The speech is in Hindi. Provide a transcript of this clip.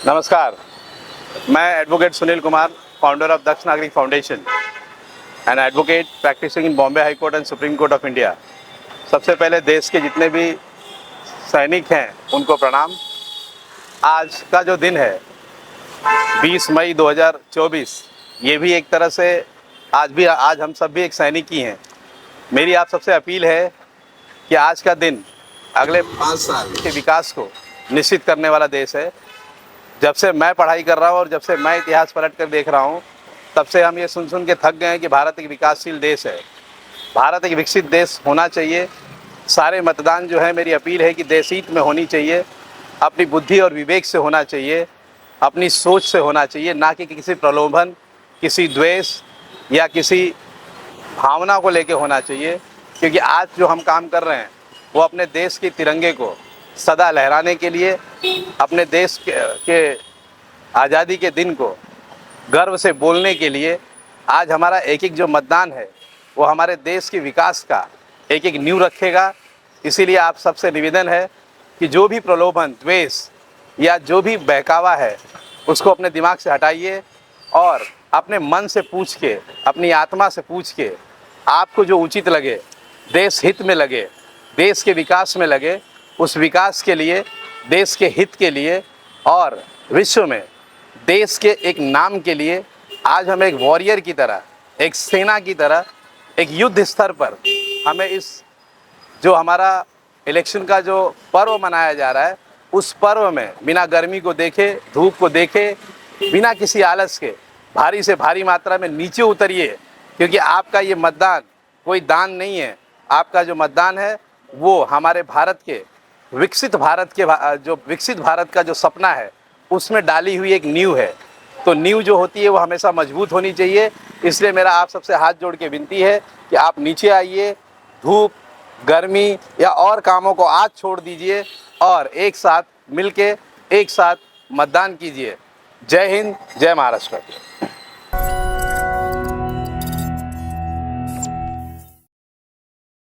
नमस्कार, मैं advocate Sunil Kumar, founder of Daksh Nagrik foundation and advocate practising in Bombay high court and supreme court of India. सबसे पहले देश के जितने भी सैनिक हैं उनको प्रणाम। आज का जो दिन है 20 मई 2024, ये भी एक तरह से आज हम सब भी एक सैनिक ही हैं। मेरी आप सबसे अपील है कि आज का दिन अगले 5 साल के विकास को निश्चित करने वाला देश है। जब से मैं पढ़ाई कर रहा हूँ और जब से मैं इतिहास पलट कर देख रहा हूँ, तब से हम ये सुन के थक गए हैं कि भारत एक विकासशील देश है, भारत एक विकसित देश होना चाहिए। सारे मतदान जो है, मेरी अपील है कि देश हित में होनी चाहिए, अपनी बुद्धि और विवेक से होना चाहिए, अपनी सोच से होना चाहिए, ना कि किसी प्रलोभन, किसी द्वेष या किसी भावना को लेके होना चाहिए। क्योंकि आज जो हम काम कर रहे हैं वो अपने देश के तिरंगे को सदा लहराने के लिए, अपने देश के आज़ादी के दिन को गर्व से बोलने के लिए आज हमारा एक एक जो मतदान है वो हमारे देश के विकास का एक एक नींव रखेगा। इसीलिए आप सबसे निवेदन है कि जो भी प्रलोभन, द्वेष या जो भी बहकावा है उसको अपने दिमाग से हटाइए और अपने मन से पूछ के, अपनी आत्मा से पूछ के, आपको जो उचित लगे, देश हित में लगे, देश के विकास में लगे, उस विकास के लिए, देश के हित के लिए और विश्व में देश के एक नाम के लिए आज हमें एक वॉरियर की तरह, एक सेना की तरह, एक युद्ध स्तर पर हमें इस जो हमारा इलेक्शन का जो पर्व मनाया जा रहा है, उस पर्व में बिना गर्मी को देखे, धूप को देखे, बिना किसी आलस के भारी से भारी मात्रा में नीचे उतरिए। क्योंकि आपका ये मतदान कोई दान नहीं है, आपका जो मतदान है वो हमारे भारत के विकसित भारत का जो सपना है उसमें डाली हुई एक नींव है। तो नींव जो होती है वो हमेशा मजबूत होनी चाहिए। इसलिए मेरा आप सबसे हाथ जोड़ के विनती है कि आप नीचे आइए, धूप, गर्मी या और कामों को आज छोड़ दीजिए और एक साथ मिलके एक साथ मतदान कीजिए। जय हिंद, जय महाराष्ट्र।